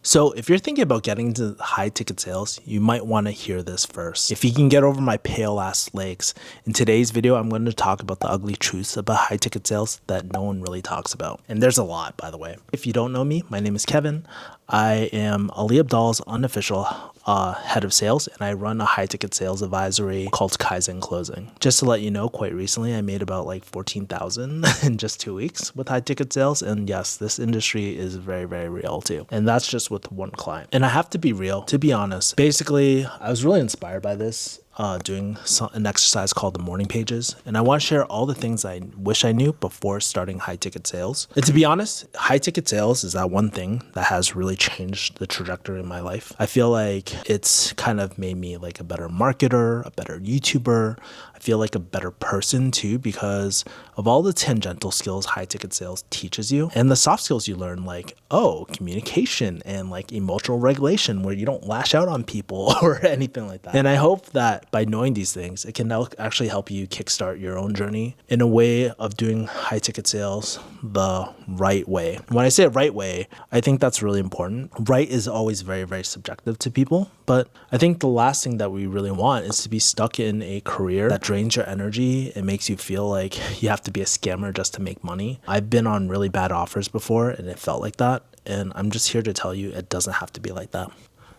So if you're thinking about getting into high ticket sales, you might want to hear this first. If you can get over my pale ass legs, in today's video, I'm going to talk about the ugly truths about high ticket sales that no one really talks about. And there's a lot, by the way. If you don't know me, my name is Kevin. I am Ali Abdal's unofficial head of sales, and I run a high ticket sales advisory called Kaizen Closing. Just to let you know, quite recently, I made about like 14,000 in just 2 weeks with high ticket sales. And yes, this industry is very, very real too. And that's just with one client. And I have to be real, to be honest. Basically, I was really inspired by this. Doing an exercise called the morning pages, and I want to share all the things I wish I knew before starting high ticket sales. And to be honest, high ticket sales is that one thing that has really changed the trajectory of my life. I feel like it's kind of made me like a better marketer, a better YouTuber. I feel like a better person too, because of all the tangential skills high ticket sales teaches you, and the soft skills you learn, like communication and like emotional regulation, where you don't lash out on people or anything like that. And I hope that by knowing these things, it can now actually help you kickstart your own journey in a way of doing high ticket sales the right way. When I say right way, I think that's really important. Right is always very, very subjective to people, but I think the last thing that we really want is to be stuck in a career that drains your energy and makes you feel like you have to be a scammer just to make money. I've been on really bad offers before and it felt like that, and I'm just here to tell you it doesn't have to be like that.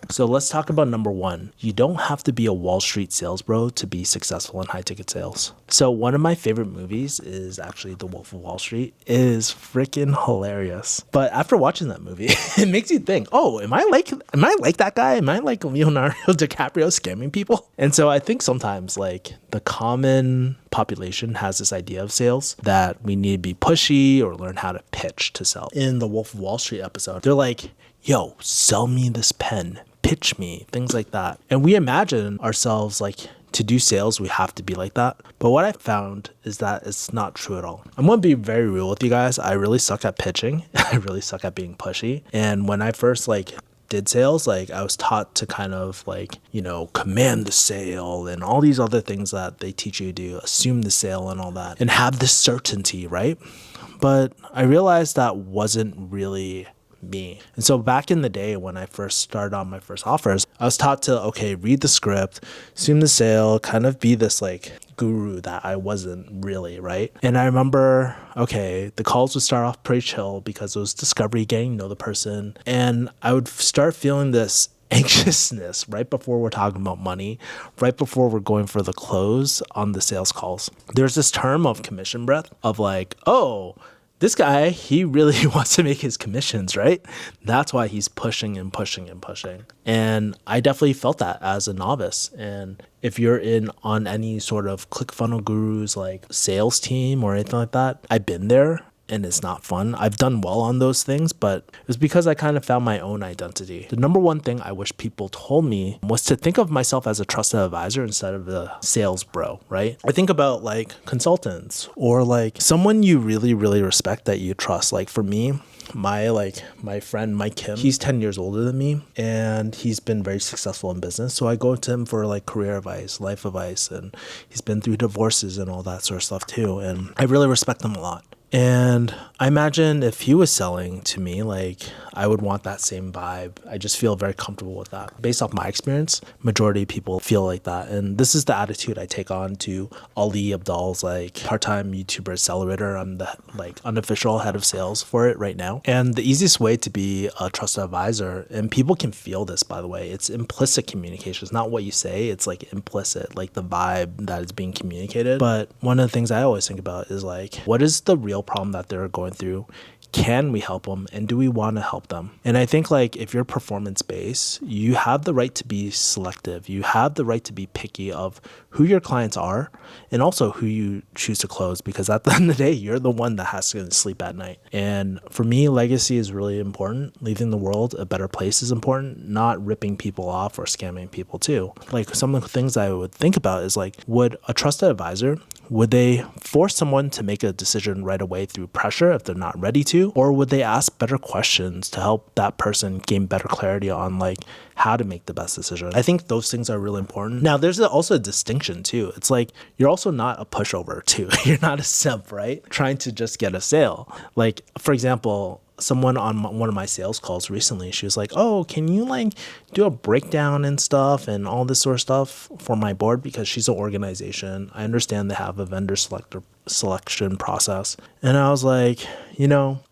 So let's talk about number one. You don't have to be a Wall Street sales bro to be successful in high ticket sales. So one of my favorite movies is actually The Wolf of Wall Street. It is freaking hilarious. But after watching that movie, it makes you think, oh, am I like that guy? Am I like Leonardo DiCaprio scamming people? And so I think sometimes like the common population has this idea of sales that we need to be pushy or learn how to pitch to sell. In the Wolf of Wall Street episode, they're like, yo, sell me this pen, pitch me, things like that. And we imagine ourselves like to do sales, we have to be like that. But what I found is that it's not true at all. I'm going to be very real with you guys. I really suck at pitching. I really suck at being pushy. And when I first did sales, I was taught to kind of command the sale and all these other things that they teach you to do, assume the sale and all that, and have this certainty, right? But I realized that wasn't really me. And so back in the day when I first started on my first offers, I was taught to, read the script, assume the sale, kind of be this guru that I wasn't really, right? And I remember, the calls would start off pretty chill because it was discovery, getting to know the person. And I would start feeling this anxiousness right before we're talking about money, right before we're going for the close on the sales calls. There's this term of commission breath of this guy, he really wants to make his commissions, right? That's why he's pushing and pushing and pushing. And I definitely felt that as a novice. And if you're on any sort of ClickFunnels gurus sales team or anything like that, I've been there. And it's not fun. I've done well on those things, but it was because I kind of found my own identity. The number one thing I wish people told me was to think of myself as a trusted advisor instead of a sales bro, right? I think about consultants or someone you really, really respect that you trust. For me, my friend Mike Kim, he's 10 years older than me and he's been very successful in business. So I go to him for career advice, life advice, and he's been through divorces and all that sort of stuff too. And I really respect him a lot. And I imagine if he was selling to me, I would want that same vibe. I just feel very comfortable with that. Based off my experience, majority of people feel like that. And this is the attitude I take on to Ali Abdal's part-time YouTuber accelerator. I'm the unofficial head of sales for it right now. And the easiest way to be a trusted advisor, and people can feel this, by the way, it's implicit communication. It's not what you say, it's implicit, the vibe that is being communicated. But one of the things I always think about is what is the real problem that they're going through? Can we help them? And do we want to help them? And I think if you're performance-based, you have the right to be selective. You have the right to be picky of who your clients are and also who you choose to close, because at the end of the day, you're the one that has to sleep at night. And for me, legacy is really important. Leaving the world a better place is important, not ripping people off or scamming people too. Some of the things I would think about is would a trusted advisor, would they force someone to make a decision right away through pressure if they're not ready to? Or would they ask better questions to help that person gain better clarity on how to make the best decision? I think those things are really important. Now, there's also a distinction too. It's you're also not a pushover too. You're not a simp, right? Trying to just get a sale. For example, someone on one of my sales calls recently. She was like, oh, can you like do a breakdown and stuff and all this sort of stuff for my board? Because she's an organization. I understand they have a vendor selection process. And I was like,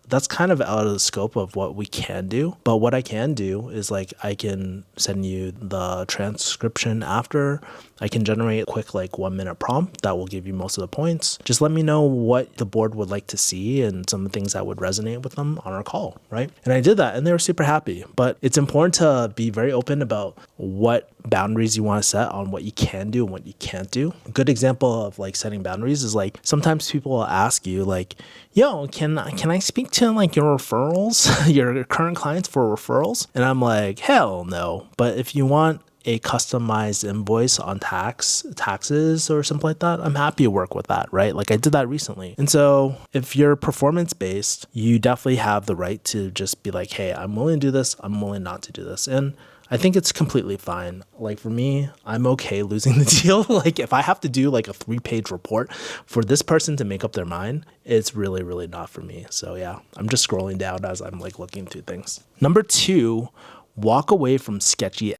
that's kind of out of the scope of what we can do. But what I can do is like, I can send you the transcription after. I can generate a quick like 1-minute prompt that will give you most of the points. Just let me know what the board would like to see and some of the things that would resonate with them on our call, right? And I did that and they were super happy. But it's important to be very open about what boundaries you want to set on what you can do and what you can't do. A good example of like setting boundaries is like sometimes people will ask you like, yo, can I speak to like your referrals, your current clients for referrals? And I'm like, hell no. But if you want a customized invoice on taxes or something like that, I'm happy to work with that, right? Like I did that recently. And so if you're performance based, you definitely have the right to just be like, hey, I'm willing to do this. I'm willing not to do this. And I think it's completely fine. Like for me, I'm okay losing the deal. Like if I have to do like a 3-page report for this person to make up their mind, it's really, really not for me. So yeah, I'm just scrolling down as I'm like looking through things. Number 2, walk away from sketchy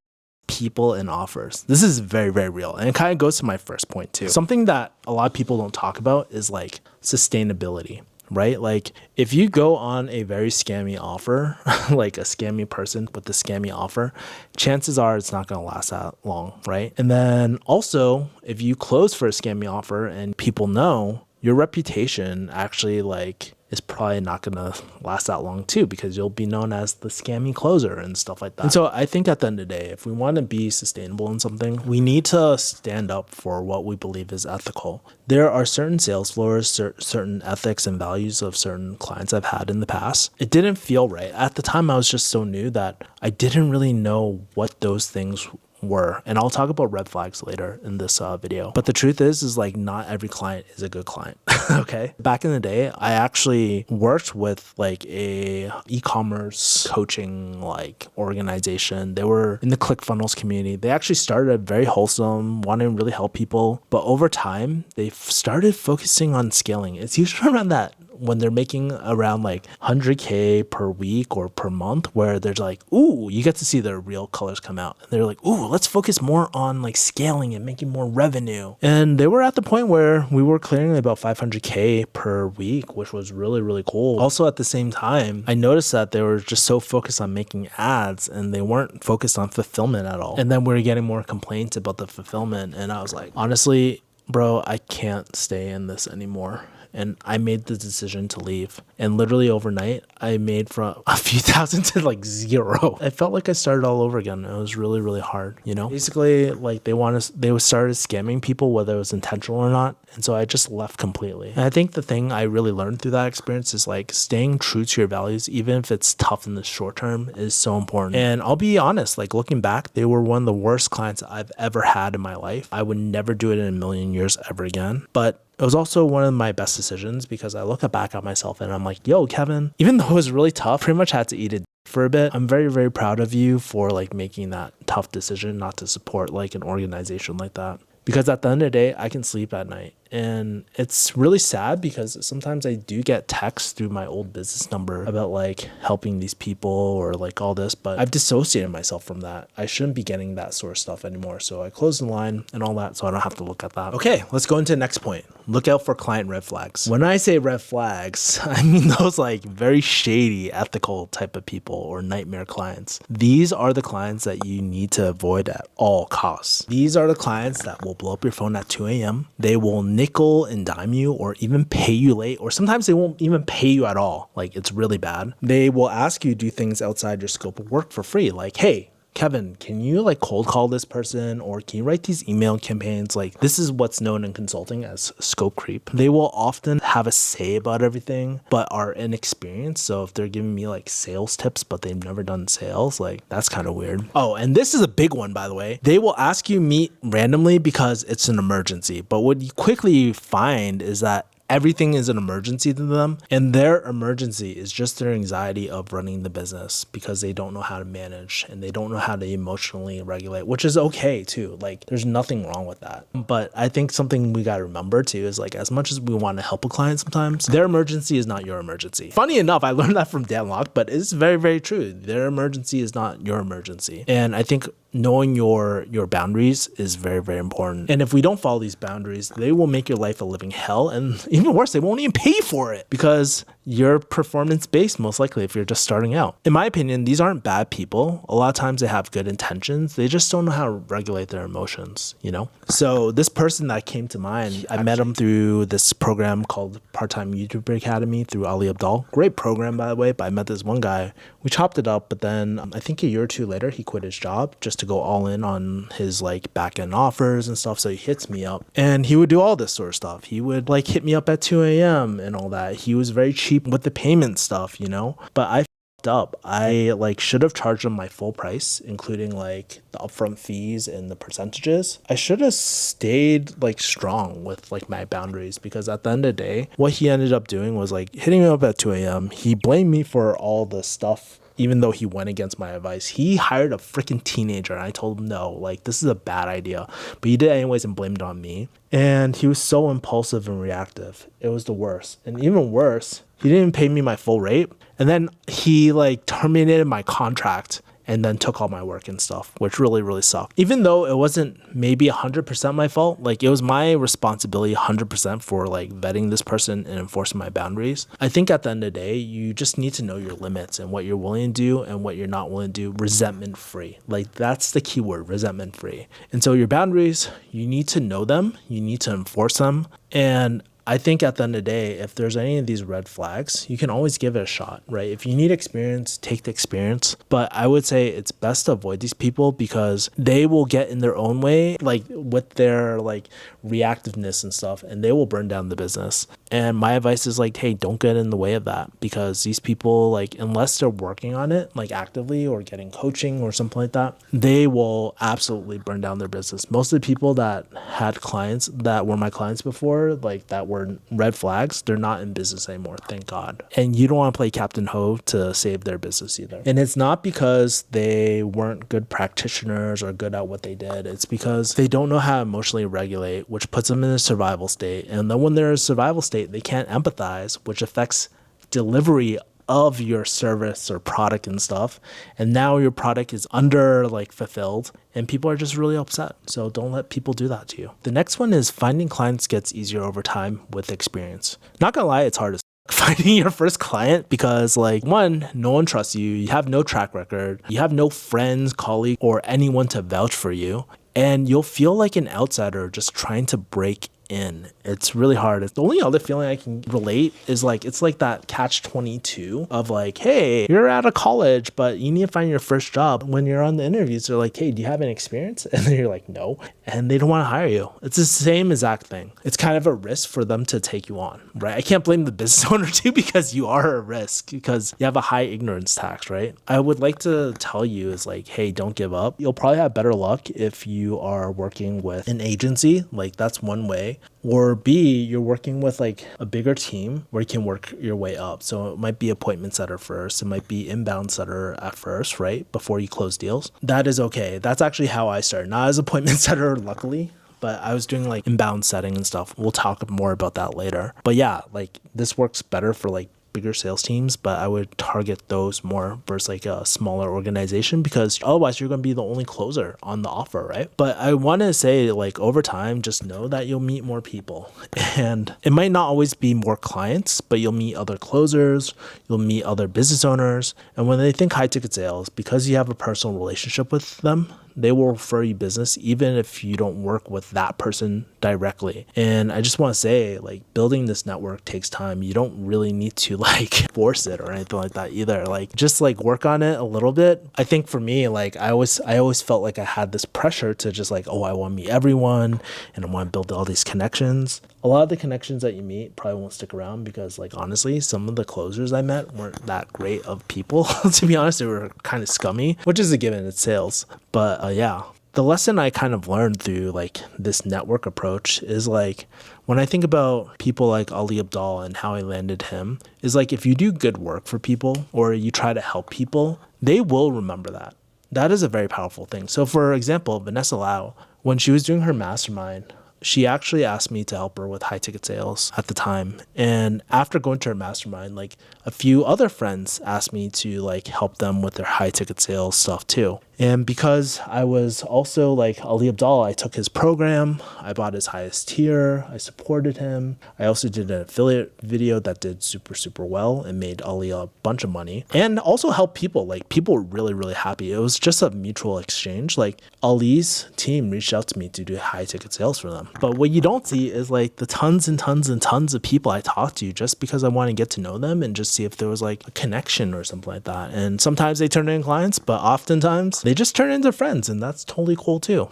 people and offers. This is very, very real. And it kind of goes to my first point too. Something that a lot of people don't talk about is like sustainability, right? Like if you go on a very scammy offer, like a scammy person with the scammy offer, chances are it's not going to last that long, right? And then also if you close for a scammy offer and people know, your reputation actually like is probably not going to last that long too, because you'll be known as the scammy closer and stuff like that. And so I think at the end of the day, if we want to be sustainable in something, we need to stand up for what we believe is ethical. There are certain sales floors, certain ethics and values of certain clients I've had in the past. It didn't feel right. At the time, I was just so new that I didn't really know what those things were. And I'll talk about red flags later in this video. But the truth is like not every client is a good client. Okay. Back in the day, I actually worked with like a e-commerce coaching like organization. They were in the ClickFunnels community. They actually started very wholesome, wanting to really help people. But over time, they started focusing on scaling. It's usually around that when they're making around like 100K per week or per month, where there's like, ooh, you get to see their real colors come out. And they're like, ooh, let's focus more on like scaling and making more revenue. And they were at the point where we were clearing about 500K per week, which was really, really cool. Also at the same time, I noticed that they were just so focused on making ads and they weren't focused on fulfillment at all. And then we were getting more complaints about the fulfillment. And I was like, honestly, bro, I can't stay in this anymore. And I made the decision to leave. And literally overnight, I made from a few thousand to like 0. I felt like I started all over again. It was really, really hard, Basically, like they started scamming people, whether it was intentional or not. And so I just left completely. And I think the thing I really learned through that experience is like staying true to your values, even if it's tough in the short term, is so important. And I'll be honest, like looking back, they were one of the worst clients I've ever had in my life. I would never do it in a million years ever again. But it was also one of my best decisions because I look back at myself and I'm like, yo, Kevin, even though it was really tough, pretty much had to eat it for a bit. I'm very, very proud of you for like making that tough decision not to support like an organization like that. Because at the end of the day, I can sleep at night. And it's really sad because sometimes I do get texts through my old business number about like helping these people or like all this, but I've dissociated myself from that. I shouldn't be getting that sort of stuff anymore. So I closed the line and all that so I don't have to look at that. Okay, let's go into the next point. Look out for client red flags. When I say red flags, I mean those like very shady, ethical type of people or nightmare clients. These are the clients that you need to avoid at all costs. These are the clients that will blow up your phone at 2 a.m. They will nickel and dime you or even pay you late, or sometimes they won't even pay you at all. Like it's really bad. They will ask you to do things outside your scope of work for free. Like, hey, Kevin, can you like cold call this person, or can you write these email campaigns? Like this is what's known in consulting as scope creep. They will often have a say about everything, but are inexperienced. So if they're giving me like sales tips, but they've never done sales, like that's kind of weird. Oh, and this is a big one, by the way. They will ask you meet randomly because it's an emergency. But what you quickly find is that everything is an emergency to them, and their emergency is just their anxiety of running the business because they don't know how to manage and they don't know how to emotionally regulate, which is okay too. Like there's nothing wrong with that. But I think something we got to remember too is like, as much as we want to help a client, sometimes their emergency is not your emergency. Funny enough, I learned that from Dan Locke, but it's very, very true. Their emergency is not your emergency. And I think knowing your boundaries is very, very important. And if we don't follow these boundaries, they will make your life a living hell. And even worse, they won't even pay for it because you're performance based, most likely, if you're just starting out. In my opinion, these aren't bad people. A lot of times they have good intentions. They just don't know how to regulate their emotions, you know? So this person that came to mind, I met him through this program called Part-Time YouTuber Academy through Ali Abdal. Great program, by the way, but I met this one guy. We chopped it up, but then I think a year or two later, he quit his job just to go all in on his like back end offers and stuff. So he hits me up and he would do all this sort of stuff. He would like hit me up at 2 a.m. and all that. He was very cheap with the payment stuff, you know, but I f***ed up. I like should have charged him my full price, including like the upfront fees and the percentages. I should have stayed like strong with like my boundaries, because at the end of the day, what he ended up doing was like hitting me up at 2 a.m. He blamed me for all the stuff. Even though he went against my advice, he hired a freaking teenager and I told him no, like this is a bad idea, but he did it anyways and blamed it on me. And he was so impulsive and reactive. It was the worst. And even worse, he didn't pay me my full rate. And then he like terminated my contract and then took all my work and stuff, which really, really sucked. Even though it wasn't maybe 100% my fault, like it was my responsibility 100% for like vetting this person and enforcing my boundaries. I think at the end of the day, you just need to know your limits and what you're willing to do and what you're not willing to do, resentment free. Like that's the key word, resentment free. And so your boundaries, you need to know them, you need to enforce them. And I think at the end of the day, if there's any of these red flags, you can always give it a shot, right? If you need experience, take the experience. But I would say it's best to avoid these people because they will get in their own way, like with their like reactiveness and stuff, and they will burn down the business. And my advice is like, hey, don't get in the way of that, because these people, like, unless they're working on it, like actively or getting coaching or something like that, they will absolutely burn down their business. Most of the people that had clients that were my clients before, like that were red flags, they're not in business anymore, thank God. And you don't want to play Captain Ho to save their business either. And it's not because they weren't good practitioners or good at what they did. It's because they don't know how to emotionally regulate, which puts them in a survival state. And then when they're in a survival state, they can't empathize, which affects delivery of your service or product and stuff. And now your product is under like fulfilled and people are just really upset. So don't let people do that to you. The next one is finding clients gets easier over time with experience. Not gonna lie, it's hard as finding your first client, because like, one, no one trusts you, you have no track record, you have no friends, colleague, or anyone to vouch for you, and you'll feel like an outsider just trying to break in. It's really hard. The only other feeling I can relate is like, it's like that catch-22 of like, hey, you're out of college, but you need to find your first job. When you're on the interviews, they're like, hey, do you have any experience? And then you're like, no. And they don't want to hire you. It's the same exact thing. It's kind of a risk for them to take you on, right? I can't blame the business owner too, because you are a risk, because you have a high ignorance tax, right? I would like to tell you is like, hey, don't give up. You'll probably have better luck if you are working with an agency. Like that's one way. Or B, you're working with like a bigger team where you can work your way up. So it might be appointment setter first. It might be inbound setter at first, right? Before you close deals. That is okay. That's actually how I started. Not as appointment setter, luckily, but I was doing like inbound setting and stuff. We'll talk more about that later. But yeah, like this works better for like bigger sales teams, but I would target those more versus like a smaller organization, because otherwise you're going to be the only closer on the offer, right? But I want to say, like, over time, just know that you'll meet more people, and it might not always be more clients, but you'll meet other closers, you'll meet other business owners, and when they think high ticket sales, because you have a personal relationship with them, they will refer you business even if you don't work with that person directly. And I just want to say, like, building this network takes time. You don't really need to like force it or anything like that either. Like, just like work on it a little bit. I think for me, like I always felt like I had this pressure to just like, oh, I want to meet everyone and I want to build all these connections. A lot of the connections that you meet probably won't stick around, because like honestly, some of the closers I met weren't that great of people. To be honest, they were kind of scummy, which is a given, it's sales. But yeah, the lesson I kind of learned through like this network approach is like, when I think about people like Ali Abdaal and how I landed him, is like if you do good work for people or you try to help people, they will remember that. That is a very powerful thing. So for example, Vanessa Lau, when she was doing her mastermind, she actually asked me to help her with high ticket sales at the time. And after going to her mastermind, like a few other friends asked me to like help them with their high ticket sales stuff too. And because I was also like Ali Abdaal, I took his program, I bought his highest tier, I supported him. I also did an affiliate video that did super, super well and made Ali a bunch of money and also helped people. Like people were really, really happy. It was just a mutual exchange. Like Ali's team reached out to me to do high ticket sales for them. But what you don't see is like the tons and tons and tons of people I talked to just because I want to get to know them and just see if there was like a connection or something like that. And sometimes they turn into clients, but oftentimes they just turn into friends, and that's totally cool too.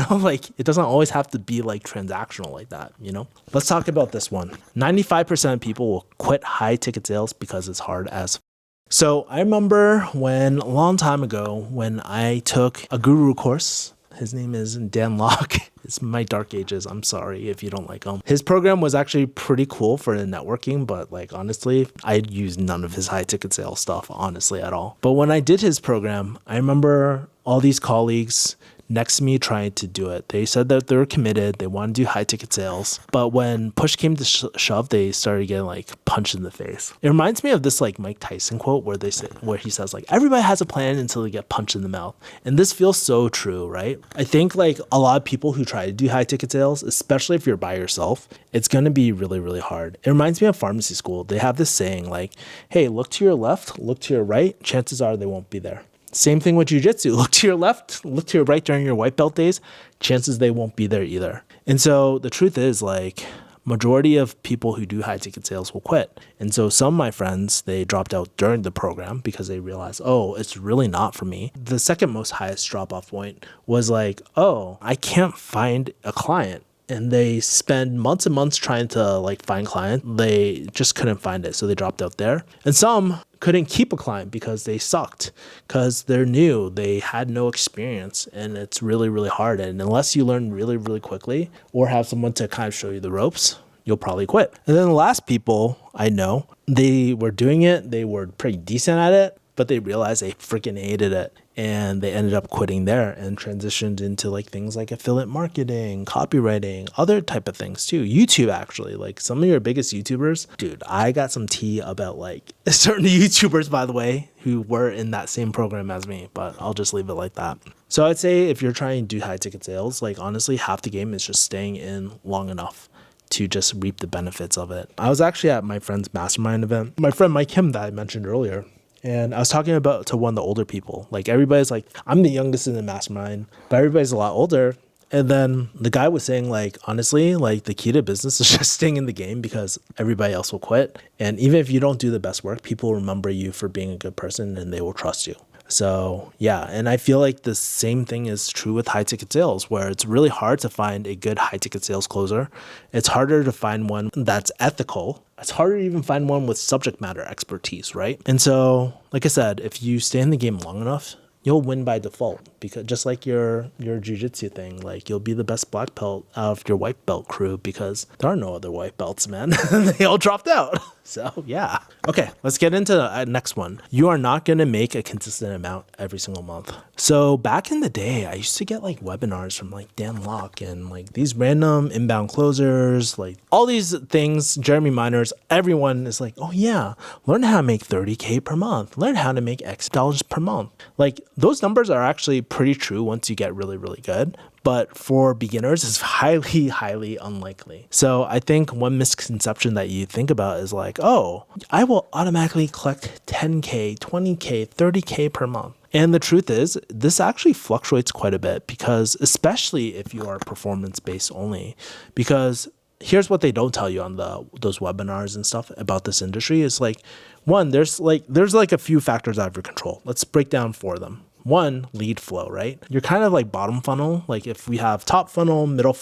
Like it doesn't always have to be like transactional like that, Let's talk about this one. 95% of people will quit high ticket sales because it's hard as. So I remember when a long time ago when I took a guru course. His name is Dan Locke. It's my dark ages. I'm sorry if you don't like him. His program was actually pretty cool for the networking, but like honestly, I used none of his high ticket sales stuff, honestly, at all. But when I did his program, I remember all these colleagues next to me trying to do it. They said that they were committed, they want to do high ticket sales, but when push came to shove, they started getting like punched in the face. It reminds me of this like Mike Tyson quote where he says like, everybody has a plan until they get punched in the mouth. And this feels so true, right? I think like a lot of people who try to do high ticket sales, especially if you're by yourself, it's going to be really, really hard. It reminds me of pharmacy school. They have this saying like, hey, look to your left, look to your right, chances are they won't be there. Same thing with jiu-jitsu. Look to your left, look to your right during your white belt days, chances they won't be there either. And so the truth is like majority of people who do high ticket sales will quit. And so some of my friends, they dropped out during the program because they realized, oh, it's really not for me. The second most highest drop off point was like, oh, I can't find a client. And they spend months and months trying to like find clients. They just couldn't find it. So they dropped out there. And some couldn't keep a client because they sucked, because they're new, they had no experience, and it's really, really hard. And unless you learn really, really quickly or have someone to kind of show you the ropes, you'll probably quit. And then the last people I know, they were doing it, they were pretty decent at it, but they realized they freaking hated it. And they ended up quitting there and transitioned into like things like affiliate marketing, copywriting, other type of things too. YouTube, actually, like some of your biggest YouTubers, dude, I got some tea about like certain YouTubers, by the way, who were in that same program as me, but I'll just leave it like that. So I'd say if you're trying to do high ticket sales, like honestly, half the game is just staying in long enough to just reap the benefits of it. I was actually at my friend's mastermind event. My friend Mike Kim that I mentioned earlier. And I was talking about to one of the older people. Like everybody's like, I'm the youngest in the mastermind, but everybody's a lot older. And then the guy was saying like, honestly, like the key to business is just staying in the game because everybody else will quit. And even if you don't do the best work, people remember you for being a good person and they will trust you. So yeah, and I feel like the same thing is true with high ticket sales, where it's really hard to find a good high ticket sales closer. It's harder to find one that's ethical. It's harder to even find one with subject matter expertise, right? And so, like I said, if you stay in the game long enough, you'll win by default, because just like your jiu-jitsu thing, like you'll be the best black belt out of your white belt crew because there are no other white belts, man. They all dropped out. So yeah. Okay, let's get into the next one. You are not going to make a consistent amount every single month. So back in the day, I used to get like webinars from like Dan Locke and like these random inbound closers, like all these things, Jeremy Miners, everyone is like, oh yeah, learn how to make 30K per month, learn how to make X dollars per month. Like those numbers are actually pretty true once you get really, really good. But for beginners, it's highly, highly unlikely. So I think one misconception that you think about is like, oh, I will automatically collect 10K, 20K, 30K per month. And the truth is, this actually fluctuates quite a bit, because especially if you are performance-based only, because here's what they don't tell you on those webinars and stuff about this industry is like, one, there's like a few factors out of your control. Let's break down 4 of them. One, lead flow, right? You're kind of like bottom funnel. Like if we have top funnel, bottom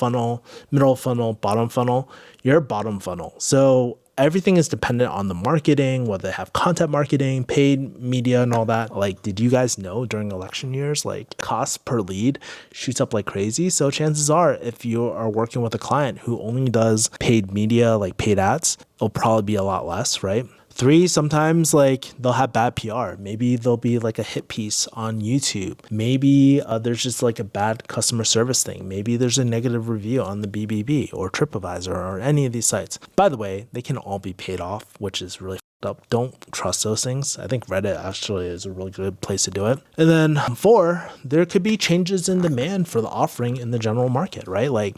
funnel, you're bottom funnel. So everything is dependent on the marketing, whether they have content marketing, paid media and all that. Like, did you guys know during election years, like cost per lead shoots up like crazy? So chances are, if you are working with a client who only does paid media, like paid ads, it'll probably be a lot less, right? 3, sometimes like they'll have bad PR. Maybe there'll be like a hit piece on YouTube. Maybe there's just like a bad customer service thing. Maybe there's a negative review on the BBB or TripAdvisor or any of these sites. By the way, they can all be paid off, which is really up. Don't trust those things. I think Reddit actually is a really good place to do it. And then 4, there could be changes in demand for the offering in the general market, right? Like,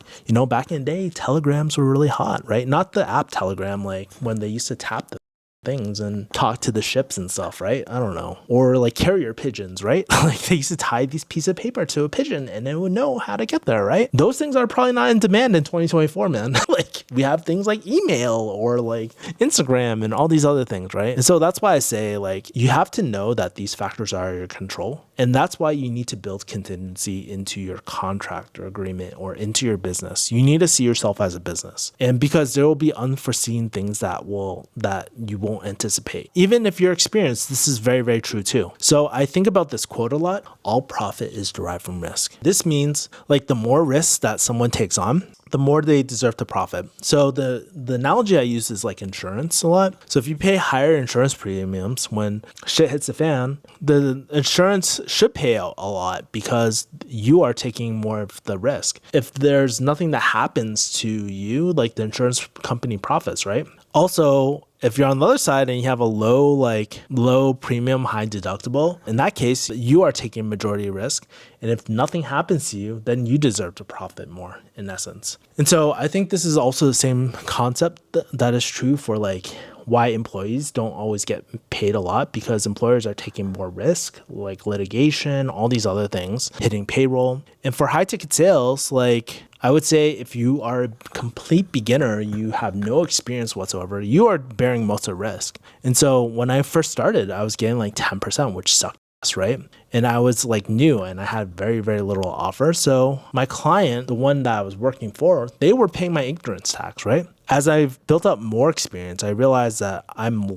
back in the day, telegrams were really hot, right? Not the app Telegram, like when they used to tap the things and talk to the ships and stuff, right? I don't know. Or like carrier pigeons, right? Like they used to tie these piece of paper to a pigeon and it would know how to get there, right? Those things are probably not in demand in 2024, man. Like we have things like email or like Instagram and all these other things, right? And so that's why I say like you have to know that these factors are out of your control. And that's why you need to build contingency into your contract or agreement or into your business. You need to see yourself as a business. And because there will be unforeseen things that you won't anticipate. Even if you're experienced, this is very, very true too. So I think about this quote a lot. All profit is derived from risk. This means like the more risks that someone takes on, the more they deserve to profit. So the analogy I use is like insurance a lot. So if you pay higher insurance premiums when shit hits the fan, the insurance should pay out a lot because you are taking more of the risk. If there's nothing that happens to you, like the insurance company profits, right? Also, if you're on the other side and you have a low premium, high deductible, in that case, you are taking majority risk. And if nothing happens to you, then you deserve to profit more in essence. And so I think this is also the same concept that is true for like why employees don't always get paid a lot, because employers are taking more risk, like litigation, all these other things, hitting payroll. And for high ticket sales, like I would say if you are a complete beginner, you have no experience whatsoever, you are bearing most of the risk. And so when I first started, I was getting like 10%, which sucked, right? And I was like new and I had very, very little offer. So my client, the one that I was working for, they were paying my ignorance tax, right? As I've built up more experience, I realized that I'm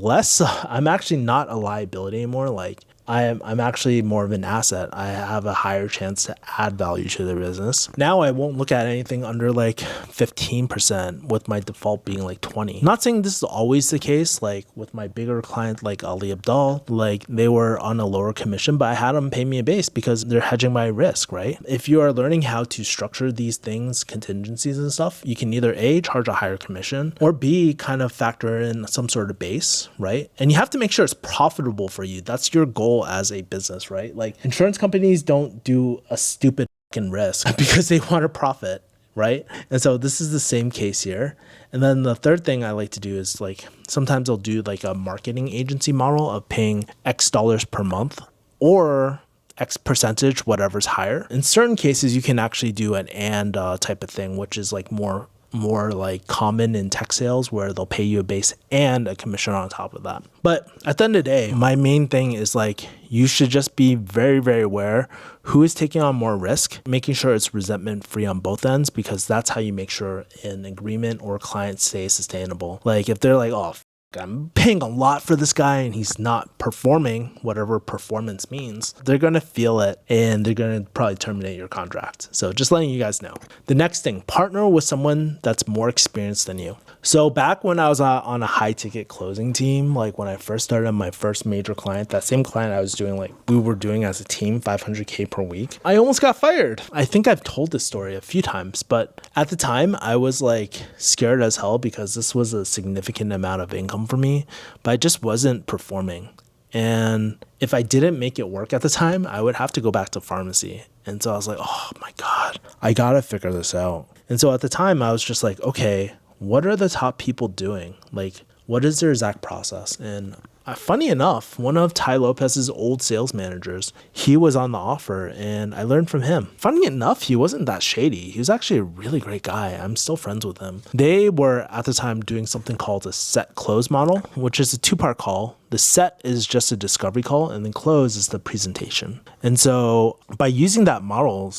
actually not a liability anymore. Like I'm actually more of an asset. I have a higher chance to add value to the business. Now I won't look at anything under like 15% with my default being like 20. Not saying this is always the case. Like with my bigger client, like Ali Abdal, like they were on a lower commission, but I had them pay me a base because they're hedging my risk, right? If you are learning how to structure these things, contingencies and stuff, you can either A, charge a higher commission, or B, kind of factor in some sort of base, right? And you have to make sure it's profitable for you. That's your goal as a business, right? Like insurance companies don't do a stupid fucking risk because they want to profit, right? And so this is the same case here. And then the third thing I like to do is like sometimes I'll do like a marketing agency model of paying X dollars per month or X percentage, whatever's higher. In certain cases, you can actually do an type of thing, which is like more like common in tech sales where they'll pay you a base and a commission on top of that. But at the end of the day, my main thing is like you should just be very, very aware who is taking on more risk, making sure it's resentment free on both ends, because that's how you make sure an agreement or client stays sustainable. Like if they're like, oh, I'm paying a lot for this guy and he's not performing, whatever performance means, they're going to feel it and they're going to probably terminate your contract. So just letting you guys know. The next thing, partner with someone that's more experienced than you. So back when I was on a high ticket closing team, like when I first started my first major client, that same client I was doing, like we were doing as a team, 500K per week, I almost got fired. I think I've told this story a few times, but at the time I was like scared as hell because this was a significant amount of income for me, but I just wasn't performing. And if I didn't make it work at the time, I would have to go back to pharmacy. And so I was like, oh my God, I gotta figure this out. And so at the time I was just like, okay, what are the top people doing? Like, what is their exact process? And funny enough, one of Tai Lopez's old sales managers, he was on the offer and I learned from him. Funny enough, he wasn't that shady. He was actually a really great guy. I'm still friends with him. They were at the time doing something called a set close model, which is a 2-part call. The set is just a discovery call and then close is the presentation. And so by using that model,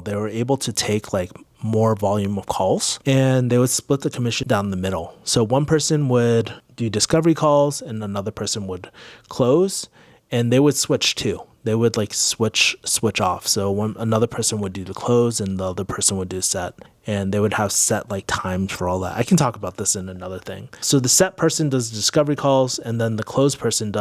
they were able to take like more volume of calls and they would split the commission down the middle. So one person would do discovery calls and another person would close, and they would switch too. They would like switch off. So another person would do the close and the other person would do set, and they would have set like times for all that. I can talk about this in another thing. So the set person does discovery calls and then the close person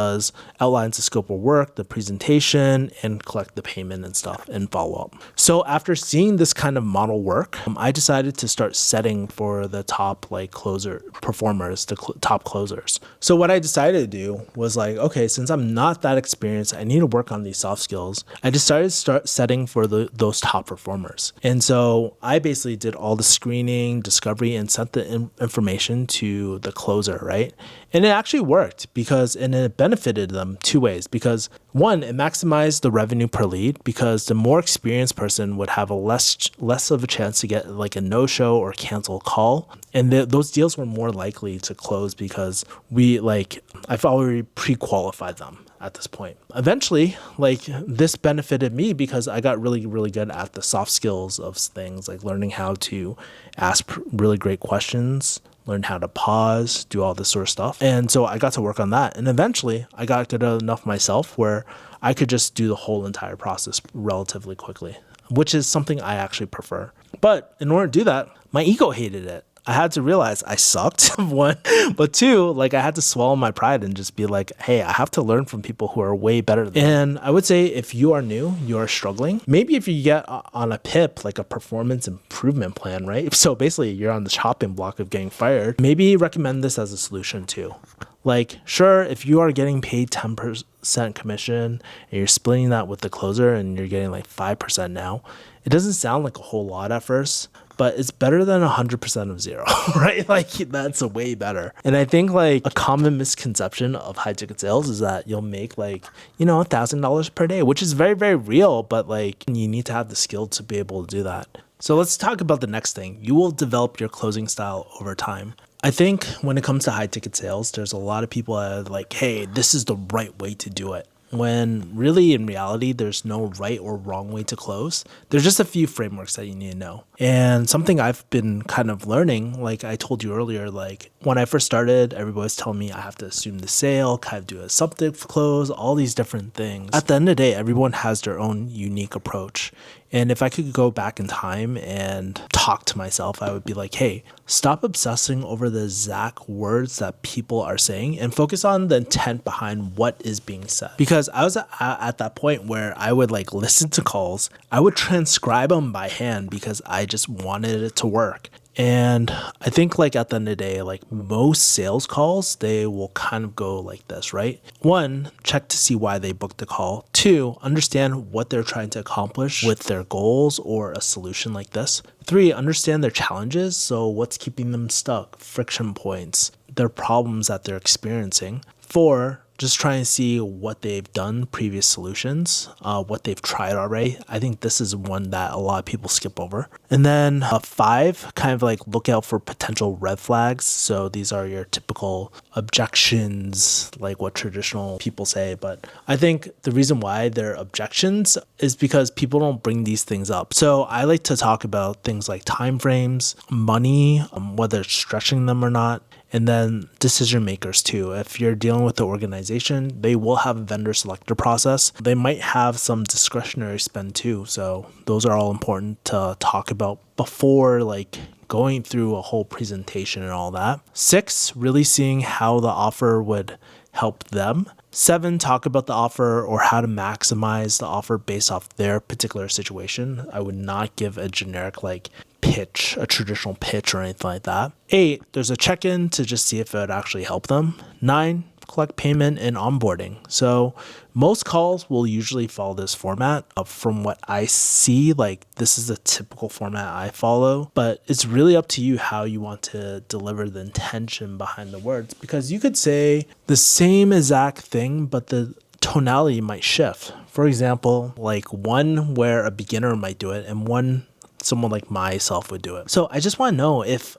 outlines the scope of work, the presentation, and collect the payment and stuff and follow up. So after seeing this kind of model work, I decided to start setting for the top like closer performers, the top closers. So what I decided to do was like, okay, since I'm not that experienced, I need to work on these soft skills. I decided to start setting for those top performers. And so I basically did all the screening, discovery, and sent the information to the closer, right? And it actually worked and it benefited them 2 ways. Because one, it maximized the revenue per lead because the more experienced person would have a less of a chance to get like a no-show or cancel call. And those deals were more likely to close because I've already pre-qualified them at this point. Eventually, like this benefited me because I got really, really good at the soft skills of things like learning how to ask really great questions, learn how to pause, do all this sort of stuff. And so I got to work on that. And eventually I got good enough myself where I could just do the whole entire process relatively quickly, which is something I actually prefer. But in order to do that, my ego hated it. I had to realize I sucked, one, but two, like I had to swallow my pride and just be like, hey, I have to learn from people who are way better than me. And I would say if you are new, you are struggling, maybe if you get on a PIP, like a performance improvement plan, right? So basically you're on the chopping block of getting fired, maybe recommend this as a solution too. Like, sure, if you are getting paid 10% commission and you're splitting that with the closer and you're getting like 5% now, it doesn't sound like a whole lot at first, but it's better than 100% of zero, right? Like that's way better. And I think like a common misconception of high ticket sales is that you'll make like, $1,000 per day, which is very, very real, but like you need to have the skill to be able to do that. So let's talk about the next thing. You will develop your closing style over time. I think when it comes to high ticket sales, there's a lot of people that are like, hey, this is the right way to do it. When really in reality, there's no right or wrong way to close. There's just a few frameworks that you need to know. And something I've been kind of learning, like I told you earlier, like when I first started, everybody was telling me I have to assume the sale, kind of do a subject close, all these different things. At the end of the day, everyone has their own unique approach. And if I could go back in time and talk to myself, I would be like, hey, stop obsessing over the exact words that people are saying and focus on the intent behind what is being said. Because I was at that point where I would like listen to calls, I would transcribe them by hand because I just wanted it to work. And I think like at the end of the day, like most sales calls, they will kind of go like this, right? 1, check to see why they booked the call. 2, understand what they're trying to accomplish with their goals or a solution like this. 3, understand their challenges. So what's keeping them stuck, friction points, their problems that they're experiencing. 4, just try and see what they've done, previous solutions, what they've tried already. I think this is one that a lot of people skip over. And then 5, kind of like look out for potential red flags. So these are your typical objections, like what traditional people say. But I think the reason why they're objections is because people don't bring these things up. So I like to talk about things like timeframes, money, whether it's stretching them or not. And then decision makers too. If you're dealing with the organization, they will have a vendor selector process. They might have some discretionary spend too. So those are all important to talk about before like going through a whole presentation and all that. 6, really seeing how the offer would help them. 7, talk about the offer or how to maximize the offer based off their particular situation. I would not give a generic like pitch, a traditional pitch or anything like that. 8, there's a check-in to just see if it would actually help them. 9, collect payment, and onboarding. So most calls will usually follow this format. From what I see, like this is a typical format I follow, but it's really up to you how you want to deliver the intention behind the words, because you could say the same exact thing, but the tonality might shift. For example, like one where a beginner might do it and one someone like myself would do it. So I just want to know if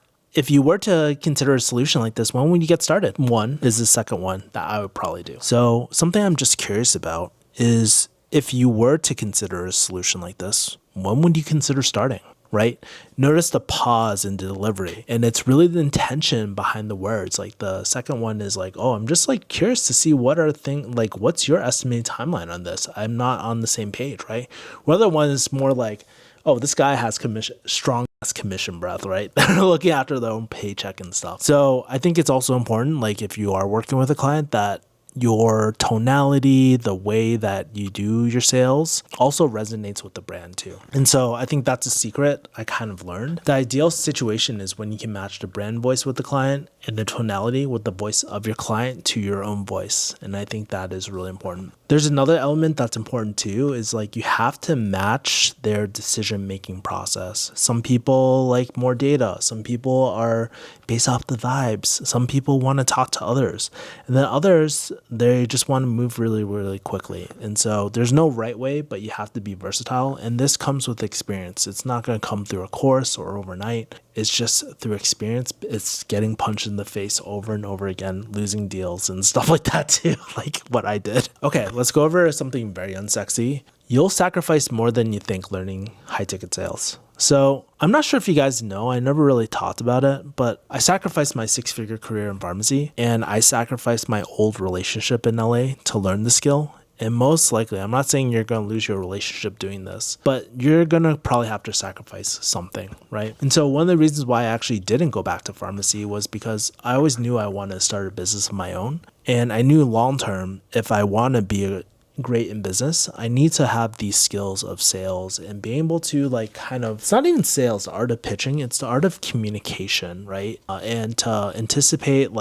you were to consider a solution like this, when would you get started? One is the second one that I would probably do. So something I'm just curious about is, if you were to consider a solution like this, when would you consider starting? Right? Notice the pause in delivery, and it's really the intention behind the words. Like the second one is like, oh, I'm just like curious to see what's your estimated timeline on this? I'm not on the same page, right? Where the other one is more like, oh, this guy has strong commission breath, right? They're looking after their own paycheck and stuff. So I think it's also important, like if you are working with a client, that your tonality, the way that you do your sales also resonates with the brand too. And so I think that's a secret I kind of learned. The ideal situation is when you can match the brand voice with the client and the tonality with the voice of your client to your own voice. And I think that is really important. There's another element that's important too, is like you have to match their decision-making process. Some people like more data. Some people are based off the vibes. Some people want to talk to others. And then others, they just want to move really, really quickly. And so there's no right way, but you have to be versatile. And this comes with experience. It's not going to come through a course or overnight. It's just through experience. It's getting punched in the face over and over again, losing deals and stuff like that too, like what I did. Okay, let's go over something very unsexy. You'll sacrifice more than you think learning high ticket sales. So I'm not sure if you guys know, I never really talked about it, but I sacrificed my 6-figure career in pharmacy, and I sacrificed my old relationship in LA to learn the skill. And most likely, I'm not saying you're going to lose your relationship doing this, but you're going to probably have to sacrifice something, right? And so one of the reasons why I actually didn't go back to pharmacy was because I always knew I wanted to start a business of my own. And I knew long term, if I want to be great in business, I need to have these skills of sales and being able to it's not even sales, the art of pitching, it's the art of communication, right? And to anticipate,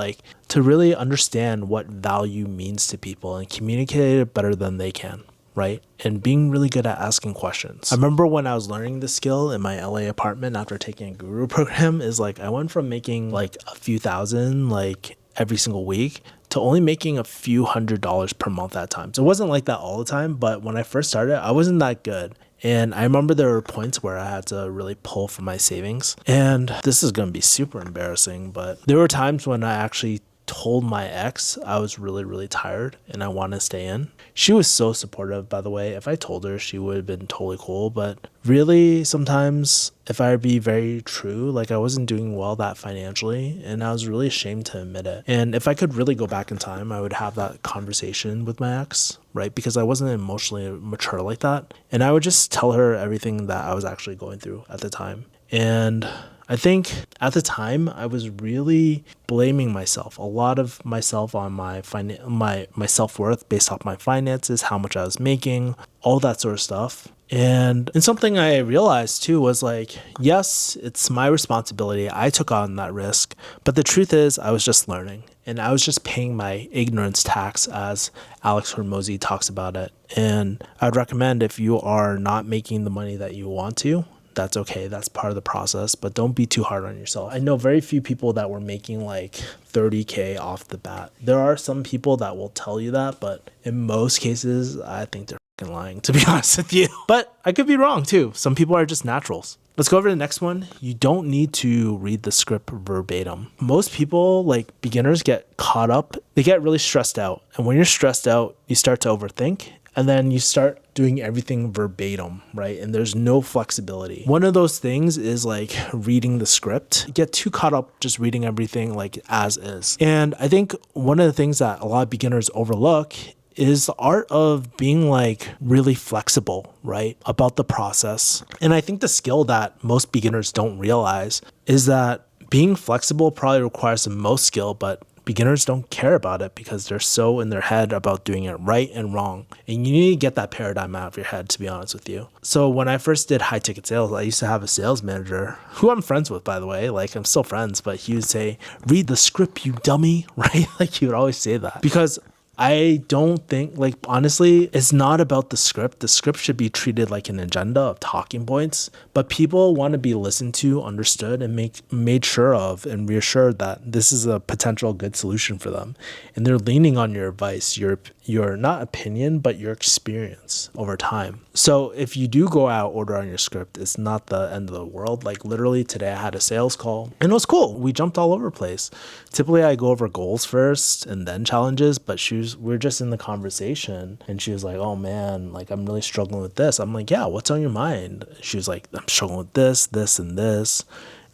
to really understand what value means to people and communicate it better than they can, right? And being really good at asking questions. I remember when I was learning this skill in my LA apartment after taking a guru program, I went from making a few thousand every single week to only making a few $100s per month at times. It wasn't like that all the time, but when I first started, I wasn't that good. And I remember there were points where I had to really pull from my savings. And this is going to be super embarrassing, but there were times when I actually told my ex I was really, really tired and I want to stay in. She was so supportive, by the way. If I told her, she would have been totally cool. But really, sometimes if I be very true, I wasn't doing well that financially, and I was really ashamed to admit it. And if I could really go back in time, I would have that conversation with my ex, right? Because I wasn't emotionally mature like that. And I would just tell her everything that I was actually going through at the time. And I think at the time I was really blaming myself, a lot of myself on my self-worth based off my finances, how much I was making, all that sort of stuff. And something I realized too was yes, it's my responsibility. I took on that risk, but the truth is I was just learning and I was just paying my ignorance tax, as Alex Hormozy talks about it. And I'd recommend, if you are not making the money that you want to, that's okay. That's part of the process, but don't be too hard on yourself. I know very few people that were making $30K off the bat. There are some people that will tell you that, but in most cases, I think they're fucking lying, to be honest with you. But I could be wrong too. Some people are just naturals. Let's go over to the next one. You don't need to read the script verbatim. Most people, beginners, get caught up. They get really stressed out. And when you're stressed out, you start to overthink. And then you start doing everything verbatim, right? And there's no flexibility. One of those things is reading the script. You get too caught up just reading everything as is. And I think one of the things that a lot of beginners overlook is the art of being really flexible, right? About the process. And I think the skill that most beginners don't realize is that being flexible probably requires the most skill, but Beginners don't care about it because they're so in their head about doing it right and wrong. And you need to get that paradigm out of your head, to be honest with you. So when I first did high ticket sales, I used to have a sales manager who I'm friends with, by the way. Like, I'm still friends, but he would say, "Read the script, you dummy," right? Like, he would always say that because I don't think, like, honestly, it's not about the script. The script should be treated like an agenda of talking points, but people want to be listened to, understood, and made sure of and reassured that this is a potential good solution for them. And they're leaning on your advice, your not opinion, but your experience over time. So if you do go out order on your script, it's not the end of the world. Like, literally today I had a sales call and it was cool. We jumped all over the place. Typically I go over goals first and then challenges, but we're just in the conversation and she was like, "Oh man, like, I'm really struggling with this." I'm like, "Yeah, what's on your mind?" She was like, "I'm struggling with this, this, and this."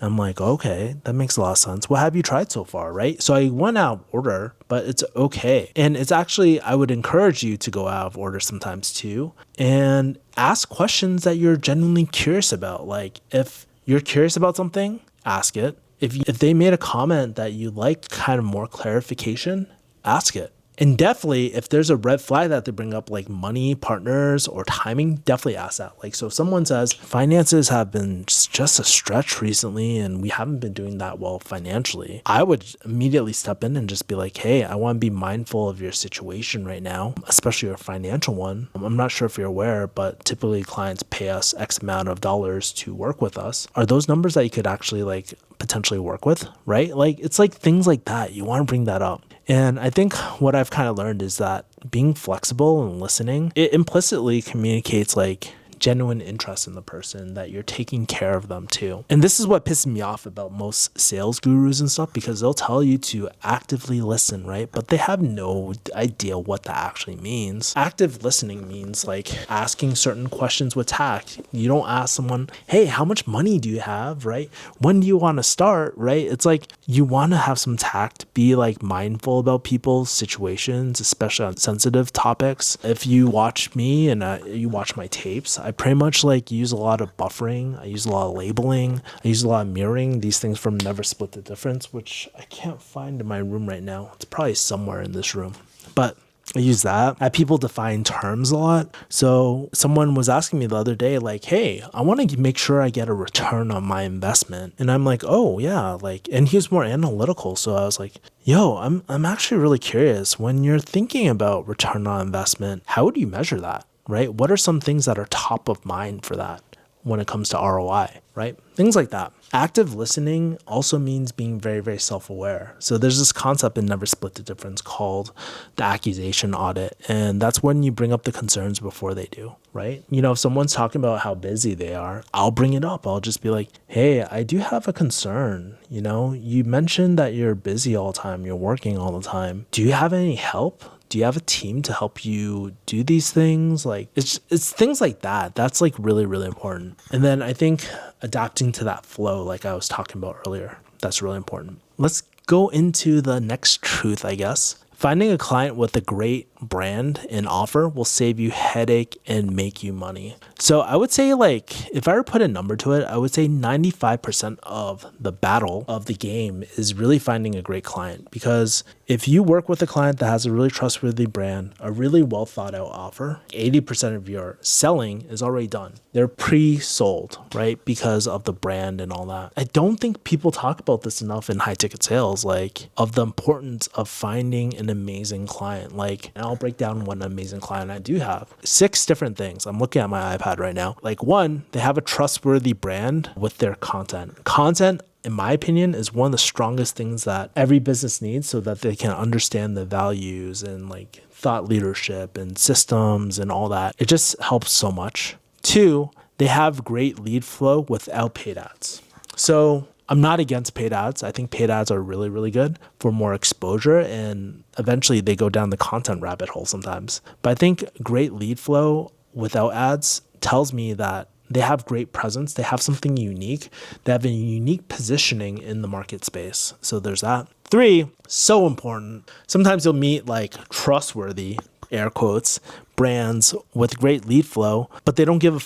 I'm like, "Okay, that makes a lot of sense. What have you tried so far?" Right? So I went out of order, but it's okay. And it's actually, I would encourage you to go out of order sometimes too and ask questions that you're genuinely curious about. Like, if you're curious about something, ask it. If they made a comment that you like kind of more clarification, ask it. And definitely, if there's a red flag that they bring up, like money, partners, or timing, definitely ask that. Like, so if someone says, "Finances have been just a stretch recently and we haven't been doing that well financially," I would immediately step in and just be like, "Hey, I want to be mindful of your situation right now, especially your financial one. I'm not sure if you're aware, but typically clients pay us X amount of dollars to work with us. Are those numbers that you could actually, like, potentially work with?" Right? Like, it's like things like that. You want to bring that up. And I think what I've kind of learned is that being flexible and listening, it implicitly communicates like genuine interest in the person, that you're taking care of them too. And this is what pisses me off about most sales gurus and stuff, because they'll tell you to actively listen, right? But they have no idea what that actually means. Active listening means like asking certain questions with tact. You don't ask someone, "Hey, how much money do you have?" Right? "When do you want to start?" Right? It's like you want to have some tact, be like mindful about people's situations, especially on sensitive topics. If you watch me and you watch my tapes, I pretty much like use a lot of buffering. I use a lot of labeling. I use a lot of mirroring, these things from Never Split the Difference, which I can't find in my room right now. It's probably somewhere in this room, but I use that. I have people define terms a lot. So someone was asking me the other day, like, "Hey, I want to make sure I get a return on my investment." And I'm like, "Oh yeah." Like, and he was more analytical. So I was like, "Yo, I'm actually really curious. When you're thinking about return on investment, how would you measure that?" Right? What are some things that are top of mind for that when it comes to ROI, right? Things like that. Active listening also means being very, very self-aware. So there's this concept in Never Split the Difference called the accusation audit. And that's when you bring up the concerns before they do, right? You know, if someone's talking about how busy they are, I'll bring it up. I'll just be like, "Hey, I do have a concern. You know, you mentioned that you're busy all the time. You're working all the time. Do you have any help? Do you have a team to help you do these things?" Like, it's things like that. That's like really, really important. And then I think adapting to that flow, like I was talking about earlier, that's really important. Let's go into the next truth, I guess. Finding a client with a great brand and offer will save you headache and make you money. So I would say, like, if I were to put a number to it, I would say 95% of the battle of the game is really finding a great client. Because if you work with a client that has a really trustworthy brand, a really well thought out offer, 80% of your selling is already done. They're pre-sold, right? Because of the brand and all that. I don't think people talk about this enough in high ticket sales, like, of the importance of finding an amazing client. Like, and I'll break down one amazing client I do have. 6 different things. I'm looking at my iPad right now. Like, 1, they have a trustworthy brand with their content. Content, in my opinion, is one of the strongest things that every business needs so that they can understand the values and like thought leadership and systems and all that. It just helps so much. 2, they have great lead flow without paid ads. So I'm not against paid ads. I think paid ads are really, really good for more exposure, and eventually they go down the content rabbit hole sometimes. But I think great lead flow without ads tells me that they have great presence. They have something unique. They have a unique positioning in the market space. So there's that. 3, so important. Sometimes you'll meet like trustworthy, air quotes, brands with great lead flow, but they don't give a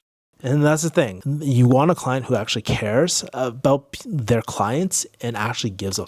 and that's the thing. You want a client who actually cares about their clients and actually gives a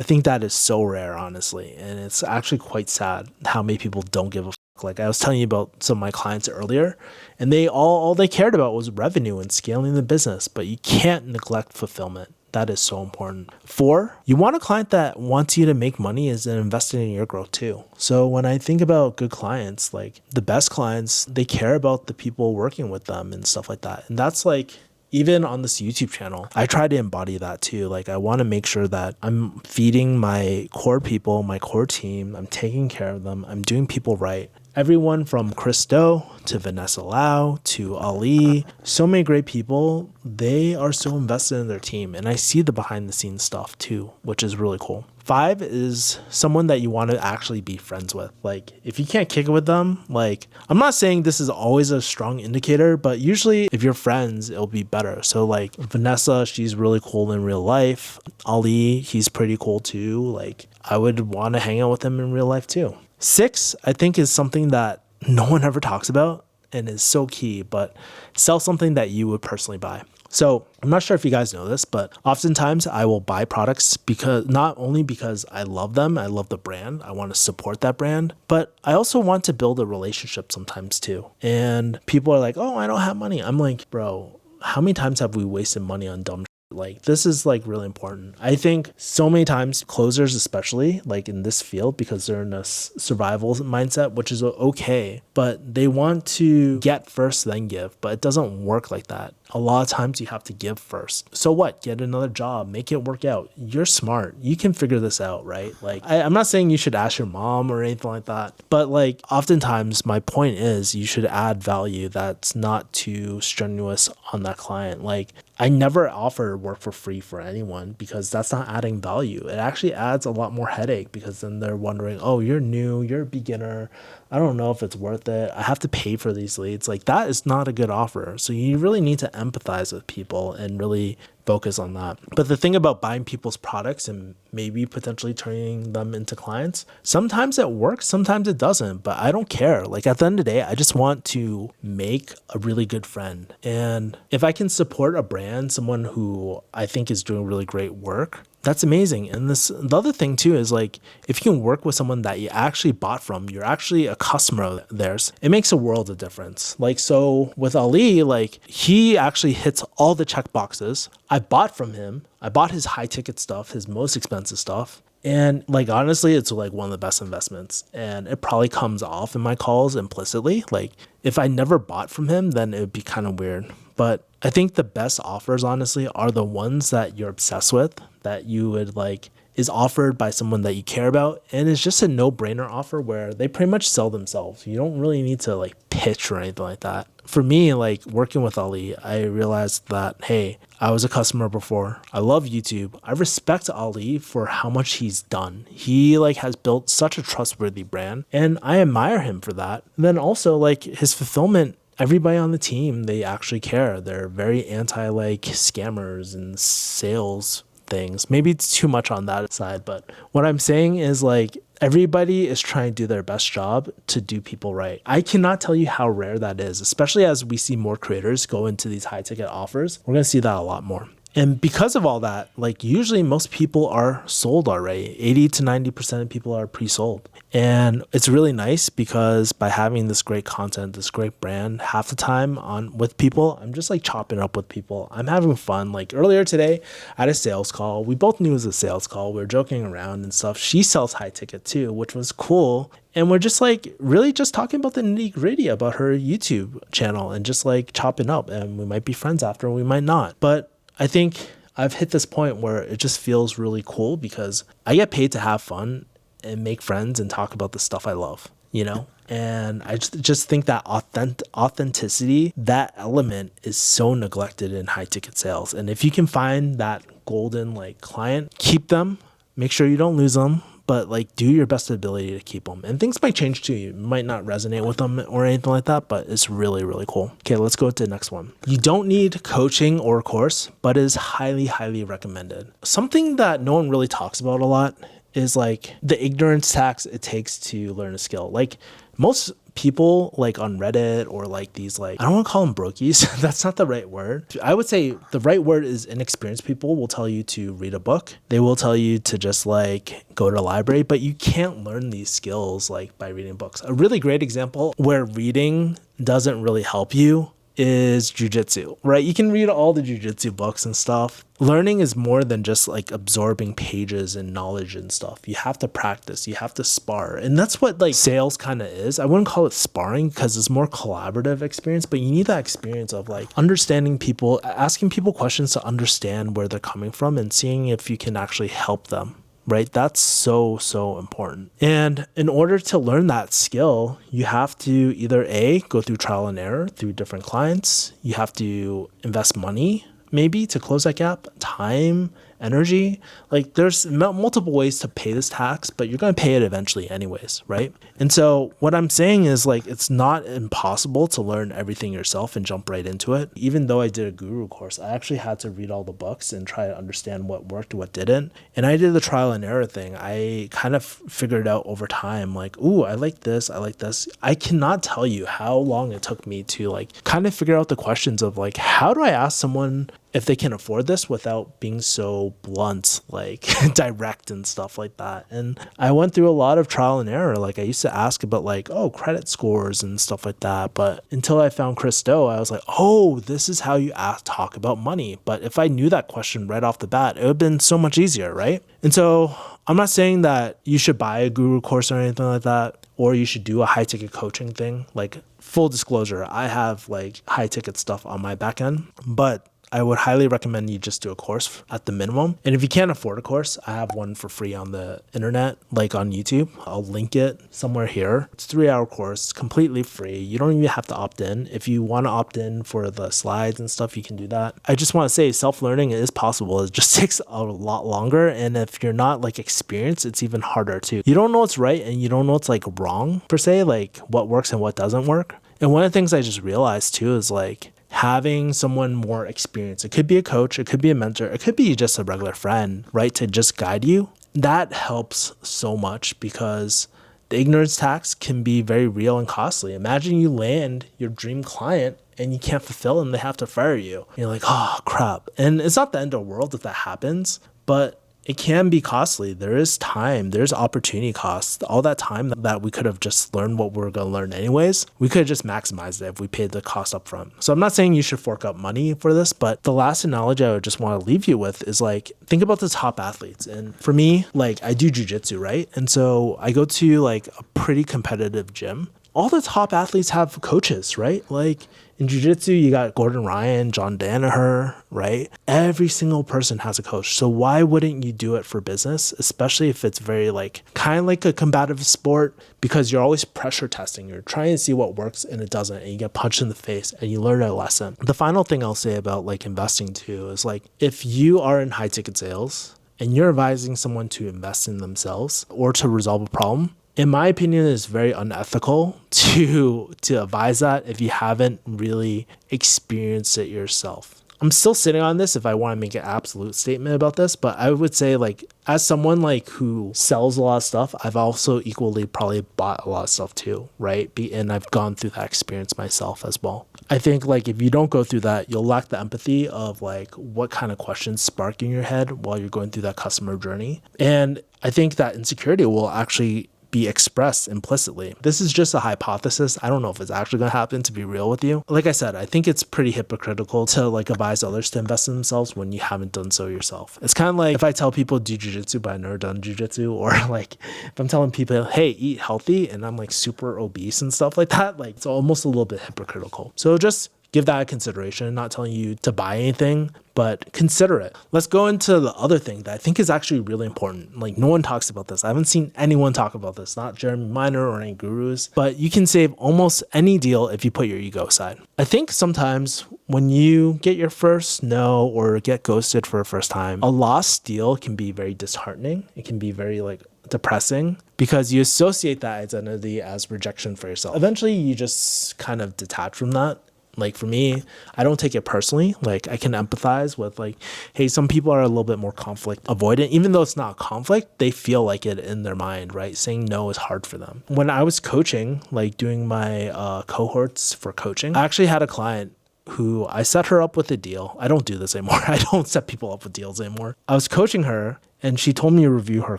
I think that is so rare, honestly. And it's actually quite sad how many people don't give a fuck. Like I was telling you about some of my clients earlier, and they all they cared about was revenue and scaling the business, but you can't neglect fulfillment. That is so important. 4, you want a client that wants you to make money is investing in your growth too. So when I think about good clients, like the best clients, they care about the people working with them and stuff like that. And that's like, even on this YouTube channel, I try to embody that too. Like I want to make sure that I'm feeding my core people, my core team, I'm taking care of them, I'm doing people right. Everyone from Chris Do to Vanessa Lau to Ali, so many great people, they are so invested in their team. And I see the behind the scenes stuff too, which is really cool. 5 is someone that you want to actually be friends with. Like if you can't kick it with them, like I'm not saying this is always a strong indicator, but usually if you're friends, it'll be better. So like Vanessa, she's really cool in real life. Ali, he's pretty cool too. Like I would want to hang out with him in real life too. 6, I think, is something that no one ever talks about and is so key, but sell something that you would personally buy. So I'm not sure if you guys know this, but oftentimes I will buy products because not only because I love them, I love the brand, I want to support that brand, but I also want to build a relationship sometimes too. And people are like, oh, I don't have money. I'm like, bro, how many times have we wasted money on dumb shit? Like this is like really important. I think so many times closers, especially like in this field, because they're in a survival mindset, which is okay, but they want to get first, then give, but it doesn't work like that. A lot of times you have to give first. So what? Get another job, make it work out. You're smart. You can figure this out, right? Like I'm not saying you should ask your mom or anything like that, but like oftentimes my point is you should add value that's not too strenuous on that client. Like I never offer work for free for anyone because that's not adding value. It actually adds a lot more headache because then they're wondering, oh, you're new, you're a beginner. I don't know if it's worth it. I have to pay for these leads. Like that is not a good offer. So you really need to empathize with people and really focus on that. But the thing about buying people's products and maybe potentially turning them into clients, sometimes it works, sometimes it doesn't, but I don't care. Like at the end of the day, I just want to make a really good friend. And if I can support a brand, someone who I think is doing really great work, that's amazing. And the other thing too is like, if you can work with someone that you actually bought from, you're actually a customer of theirs, it makes a world of difference. Like, so with Ali, like he actually hits all the check boxes. I bought from him. I bought his high ticket stuff, his most expensive stuff. And like, honestly, it's like one of the best investments, and it probably comes off in my calls implicitly. Like if I never bought from him, then it would be kind of weird. But I think the best offers, honestly, are the ones that you're obsessed with, that you would like is offered by someone that you care about. And it's just a no-brainer offer where they pretty much sell themselves. You don't really need to like pitch or anything like that. For me, like working with Ali, I realized that, hey, I was a customer before. I love YouTube. I respect Ali for how much he's done. He like has built such a trustworthy brand, and I admire him for that. And then also like his fulfillment, everybody on the team, they actually care. They're very anti like scammers and sales things. Maybe it's too much on that side, but what I'm saying is like everybody is trying to do their best job to do people right. I cannot tell you how rare that is, especially as we see more creators go into these high ticket offers. We're going to see that a lot more. And because of all that, like usually most people are sold already. 80 to 90% of people are pre-sold. And it's really nice because by having this great content, this great brand, half the time on with people, I'm just like chopping up with people. I'm having fun. Like earlier today, I had a sales call. We both knew it was a sales call. We were joking around and stuff. She sells high ticket too, which was cool. And we're just like really just talking about the nitty gritty about her YouTube channel and just like chopping up. And we might be friends after, we might not. But I think I've hit this point where it just feels really cool because I get paid to have fun and make friends and talk about the stuff I love, you know? And I just think that authenticity, that element is so neglected in high ticket sales. And if you can find that golden like client, keep them, make sure you don't lose them, but like do your best ability to keep them. And things might change too. You might not resonate with them or anything like that, but it's really, really cool. Okay, let's go to the next one. You don't need coaching or a course, but it is highly, highly recommended. Something that no one really talks about a lot is like the ignorance tax it takes to learn a skill. Like most people like on Reddit or like these, like, I don't want to call them brokies. That's not the right word. I would say the right word is inexperienced people will tell you to read a book. They will tell you to just like go to a library, but you can't learn these skills like by reading books. A really great example where reading doesn't really help you is jujitsu, right? You can read all the jujitsu books and stuff. Learning is more than just like absorbing pages and knowledge and stuff. You have to practice, you have to spar. And that's what like sales kind of is. I wouldn't call it sparring because it's more collaborative experience, but you need that experience of like understanding people, asking people questions to understand where they're coming from and seeing if you can actually help them. Right? That's so important. And in order to learn that skill, you have to either A, go through trial and error through different clients. You have to invest money maybe to close that gap, time, energy. Like there's multiple ways to pay this tax, but you're going to pay it eventually anyways, right? And so what I'm saying is like, it's not impossible to learn everything yourself and jump right into it. Even though I did a guru course, I actually had to read all the books and try to understand what worked, what didn't. And I did the trial and error thing. I kind of figured out over time, like, ooh, I like this. I like this. I cannot tell you how long it took me to like kind of figure out the questions of like, how do I ask someone if they can afford this without being so blunt, like direct and stuff like that. And I went through a lot of trial and error. Like I used to ask about like, oh, credit scores and stuff like that. But until I found Chris Do, I was like, oh, this is how you talk about money. But if I knew that question right off the bat, it would have been so much easier, right? And so I'm not saying that you should buy a guru course or anything like that, or you should do a high ticket coaching thing. Like full disclosure, I have like high ticket stuff on my back end, but I would highly recommend you just do a course at the minimum. And if you can't afford a course, I have one for free on the internet, like on YouTube. I'll link it somewhere here. It's a 3-hour course, completely free. You don't even have to opt in. If you want to opt in for the slides and stuff, you can do that. I just want to say self-learning is possible. It just takes a lot longer. And if you're not like experienced, it's even harder too. You don't know what's right and you don't know what's like wrong per se, like what works and what doesn't work. And one of the things I just realized too is like, having someone more experienced, it could be a coach, it could be a mentor, it could be just a regular friend, right, to just guide you. That helps so much because the ignorance tax can be very real and costly. Imagine you land your dream client and you can't fulfill and they have to fire you. You're like, oh, crap. And it's not the end of the world if that happens, but it can be costly. There is time, there's opportunity costs. All that time that we could have just learned what we're going to learn anyways, we could have just maximized it if we paid the cost up front. So I'm not saying you should fork up money for this, but the last analogy I would just want to leave you with is like, think about the top athletes. And for me, like I do jujitsu, right? And so I go to like a pretty competitive gym. All the top athletes have coaches, right? Like in jiu-jitsu, you got Gordon Ryan, John Danaher, right? Every single person has a coach. So why wouldn't you do it for business, especially if it's very like kind of like a combative sport, because you're always pressure testing. You're trying to see what works and it doesn't, and you get punched in the face and you learn a lesson. The final thing I'll say about like investing too is like, if you are in high ticket sales and you're advising someone to invest in themselves or to resolve a problem, in my opinion, it's very unethical to advise that if you haven't really experienced it yourself. I'm still sitting on this if I want to make an absolute statement about this, but I would say like as someone like who sells a lot of stuff, I've also equally probably bought a lot of stuff too, right? And I've gone through that experience myself as well. I think like if you don't go through that, you'll lack the empathy of like what kind of questions spark in your head while you're going through that customer journey. And I think that insecurity will actually be expressed implicitly. This is just a hypothesis. I don't know if it's actually going to happen, to be real with you. Like I said, I think it's pretty hypocritical to like advise others to invest in themselves when you haven't done so yourself. It's kind of like if I tell people do jujitsu, but I've never done jujitsu, or like if I'm telling people, hey, eat healthy, and I'm like super obese and stuff like that, like it's almost a little bit hypocritical. So just give that a consideration. Not telling you to buy anything, but consider it. Let's go into the other thing that I think is actually really important. Like no one talks about this. I haven't seen anyone talk about this, not Jeremy Miner or any gurus, but you can save almost any deal if you put your ego aside. I think sometimes when you get your first no or get ghosted for a first time, a lost deal can be very disheartening. It can be very like depressing because you associate that identity as rejection for yourself. Eventually you just kind of detach from that. Like for me, I don't take it personally. Like I can empathize with like, hey, some people are a little bit more conflict avoidant. Even though it's not conflict, they feel like it in their mind, right? Saying no is hard for them. When I was coaching, like doing my cohorts for coaching, I actually had a client who I set her up with a deal. I don't do this anymore. I don't set people up with deals anymore. I was coaching her and she told me to review her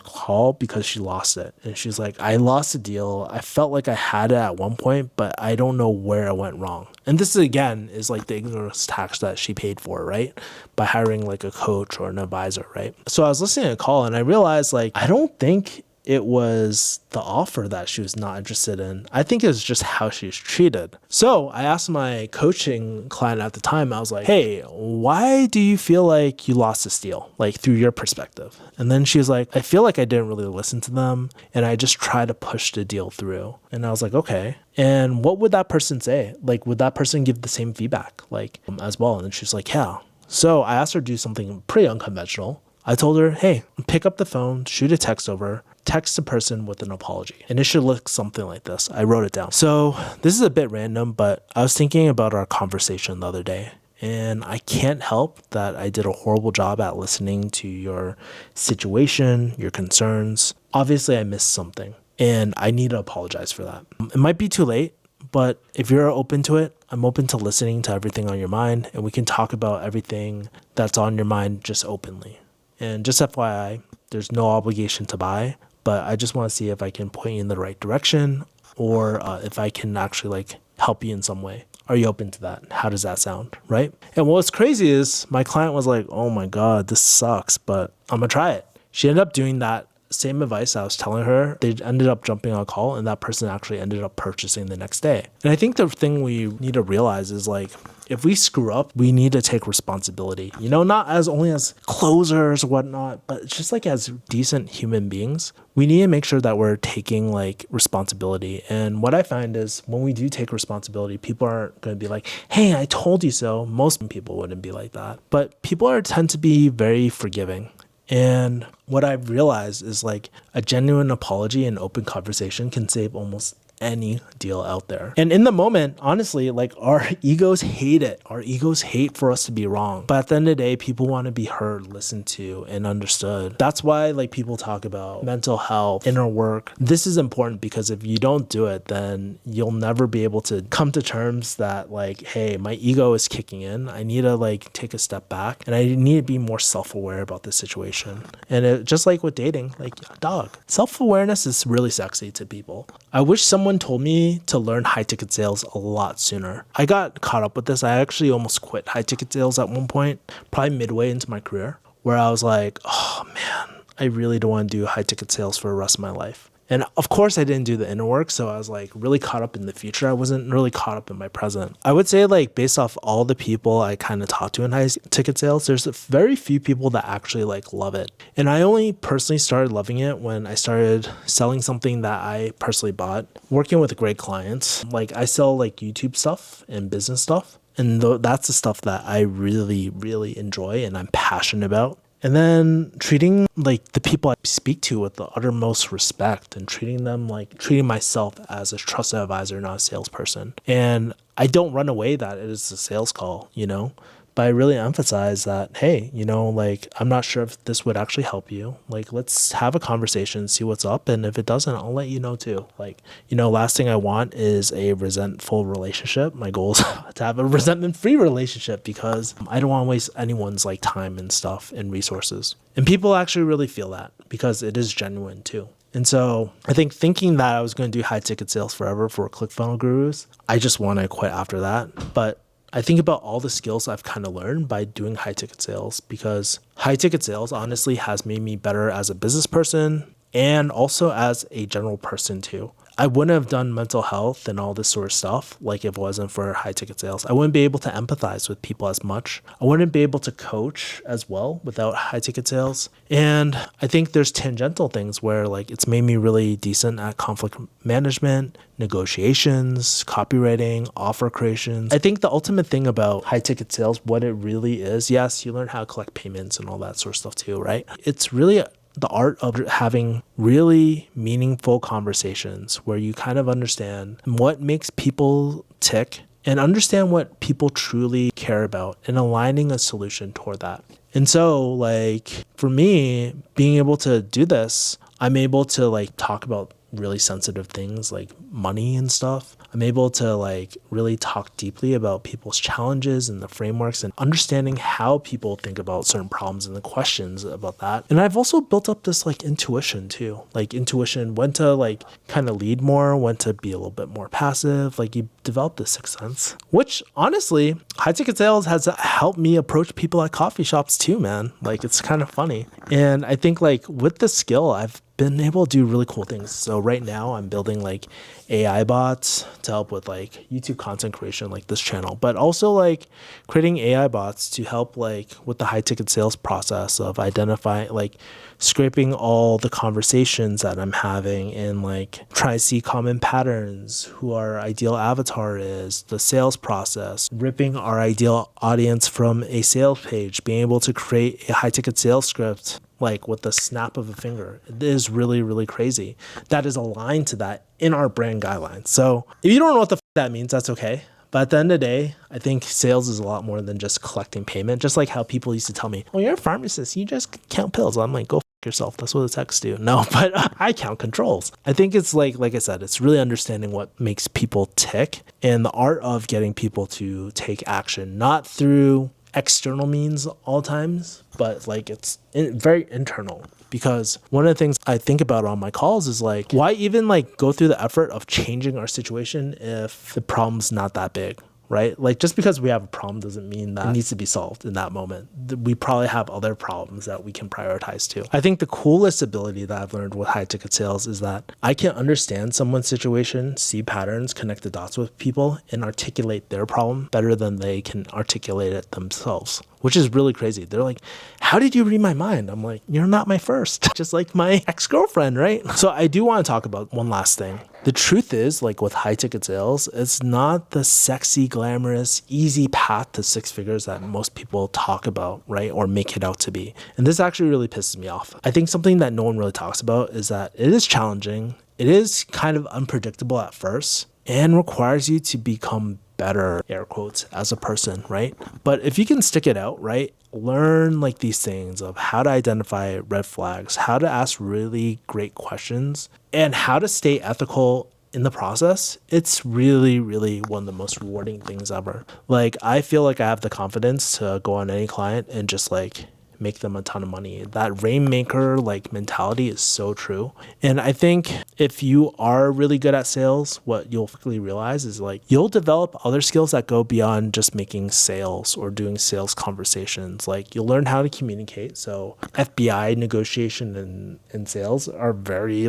call because she lost it. And she's like, I lost a deal. I felt like I had it at one point, but I don't know where I went wrong. And this again is like the ignorance tax that she paid for, right? By hiring like a coach or an advisor, right? So I was listening to a call and I realized like, I don't think it was the offer that she was not interested in. I think it was just how she was treated. So I asked my coaching client at the time, I was like, hey, why do you feel like you lost this deal? Like through your perspective. And then she was like, I feel like I didn't really listen to them and I just tried to push the deal through. And I was like, okay. And what would that person say? Like, would that person give the same feedback like as well? And then she's like, yeah. So I asked her to do something pretty unconventional. I told her, hey, pick up the phone, shoot a text over, text the person with an apology. And it should look something like this. I wrote it down. So this is a bit random, but I was thinking about our conversation the other day. And I can't help that I did a horrible job at listening to your situation, your concerns. Obviously, I missed something. And I need to apologize for that. It might be too late, but if you're open to it, I'm open to listening to everything on your mind. And we can talk about everything that's on your mind just openly. And just FYI, there's no obligation to buy, but I just want to see if I can point you in the right direction or if I can actually like help you in some way. Are you open to that? How does that sound, right? And what's crazy is my client was like, oh my God, this sucks, but I'm gonna try it. She ended up doing that same advice I was telling her. They ended up jumping on a call and that person actually ended up purchasing the next day. And I think the thing we need to realize is like, if we screw up, we need to take responsibility, you know, not as only as closers or whatnot, but just like as decent human beings, we need to make sure that we're taking like responsibility. And what I find is when we do take responsibility, people aren't going to be like, hey, I told you so. Most people wouldn't be like that, but people tend to be very forgiving. And what I've realized is like a genuine apology and open conversation can save almost any deal out there. And in the moment, honestly, like our egos hate it. Our egos hate for us to be wrong. But at the end of the day, people want to be heard, listened to, and understood. That's why like people talk about mental health, inner work. This is important because if you don't do it, then you'll never be able to come to terms that like, hey, my ego is kicking in. I need to like take a step back and I need to be more self-aware about this situation. And just like with dating, like dog, self-awareness is really sexy to people. I wish someone told me to learn high ticket sales a lot sooner. I got caught up with this. I actually almost quit high ticket sales at one point, probably midway into my career, where I was like, oh man, I really don't want to do high ticket sales for the rest of my life. And of course I didn't do the inner work. So I was like really caught up in the future. I wasn't really caught up in my present. I would say like based off all the people I kind of talked to in high ticket sales, there's very few people that actually like love it. And I only personally started loving it when I started selling something that I personally bought, working with great clients. Like I sell like YouTube stuff and business stuff. And that's the stuff that I really, really enjoy and I'm passionate about. And then treating like the people I speak to with the uttermost respect and treating them like treating myself as a trusted advisor, not a salesperson. And I don't run away that it is a sales call, you know, but I really emphasize that, hey, you know, like, I'm not sure if this would actually help you. Like, let's have a conversation, see what's up. And if it doesn't, I'll let you know too. Like, you know, last thing I want is a resentful relationship. My goal is to have a resentment-free relationship because I don't want to waste anyone's like time and stuff and resources. And people actually really feel that because it is genuine too. And so I think thinking that I was going to do high ticket sales forever for ClickFunnels Gurus, I just want to quit after that. But I think about all the skills I've kind of learned by doing high ticket sales because high ticket sales honestly has made me better as a business person and also as a general person too. I wouldn't have done mental health and all this sort of stuff like if it wasn't for high ticket sales. I wouldn't be able to empathize with people as much. I wouldn't be able to coach as well without high ticket sales. And I think there's tangential things where like it's made me really decent at conflict management, negotiations, copywriting, offer creations. I think the ultimate thing about high ticket sales, what it really is, yes, you learn how to collect payments and all that sort of stuff too, right? It's really the art of having really meaningful conversations where you kind of understand what makes people tick and understand what people truly care about and aligning a solution toward that. And so like for me, being able to do this, I'm able to like talk about really sensitive things like money and stuff. I'm able to like really talk deeply about people's challenges and the frameworks and understanding how people think about certain problems and the questions about that. And I've also built up this like intuition too, like intuition, when to like kind of lead more, when to be a little bit more passive. Like you develop this sixth sense, which honestly, high ticket sales has helped me approach people at coffee shops too, man. Like it's kind of funny. And I think like with this skill, I've been able to do really cool things. So right now I'm building like AI bots to help with like YouTube content creation, like this channel, but also like creating AI bots to help like with the high ticket sales process of identifying, like scraping all the conversations that I'm having and like try to see common patterns, who our ideal avatar is, the sales process, ripping our ideal audience from a sales page, being able to create a high ticket sales script like with the snap of a finger. It is really, really crazy. That is aligned to that in our brand guidelines. So if you don't know what the that means, that's okay. But at the end of the day, I think sales is a lot more than just collecting payment. Just like how people used to tell me, oh, you're a pharmacist, you just count pills. I'm like, go yourself. That's what the techs do. No, but I count controls. I think it's like I said, it's really understanding what makes people tick and the art of getting people to take action, not through external means all times, but like it's very internal. Because one of the things I think about on my calls is like, why even like go through the effort of changing our situation if the problem's not that big, right? Like just because we have a problem doesn't mean that it needs to be solved in that moment. We probably have other problems that we can prioritize too. I think the coolest ability that I've learned with high ticket sales is that I can understand someone's situation, see patterns, connect the dots with people, and articulate their problem better than they can articulate it themselves, which is really crazy. They're like, how did you read my mind? I'm like, you're not my first, just like my ex-girlfriend, right? So I do want to talk about one last thing. The truth is, like with high ticket sales, it's not the sexy, glamorous, easy path to six figures that most people talk about, right? Or make it out to be. And this actually really pisses me off. I think something that no one really talks about is that it is challenging. It is kind of unpredictable at first and requires you to become better, air quotes, as a person, right? But if you can stick it out, right? Learn like these things of how to identify red flags, how to ask really great questions, and how to stay ethical in the process. It's really, really one of the most rewarding things ever. Like, I feel like I have the confidence to go on any client and just like make them a ton of money. That rainmaker like mentality is so true. And I think if you are really good at sales, what you'll quickly realize is like you'll develop other skills that go beyond just making sales or doing sales conversations. Like you'll learn how to communicate. So FBI negotiation and sales are very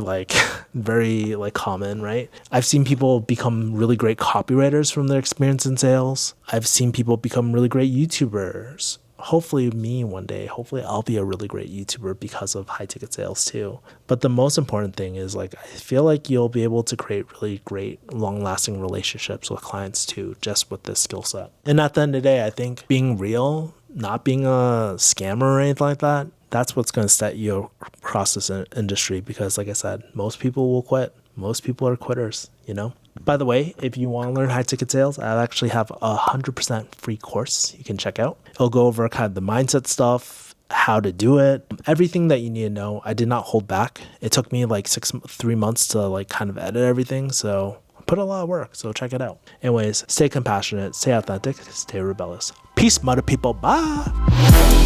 very common, right? I've seen people become really great copywriters from their experience in sales. I've seen people become really great YouTubers. Hopefully me one day, hopefully I'll be a really great YouTuber because of high ticket sales too. But the most important thing is like, I feel like you'll be able to create really great long lasting relationships with clients too, just with this skill set. And at the end of the day, I think being real, not being a scammer or anything like that, that's what's going to set you across this industry. Because like I said, most people will quit. Most people are quitters, you know? By the way, if you want to learn high ticket sales, I actually have a 100% free course you can check out. It'll go over kind of the mindset stuff, how to do it, everything that you need to know. I did not hold back. It took me like 3 months to like kind of edit everything. So I put a lot of work. So check it out. Anyways, stay compassionate, stay authentic, stay rebellious. Peace, mother people. Bye.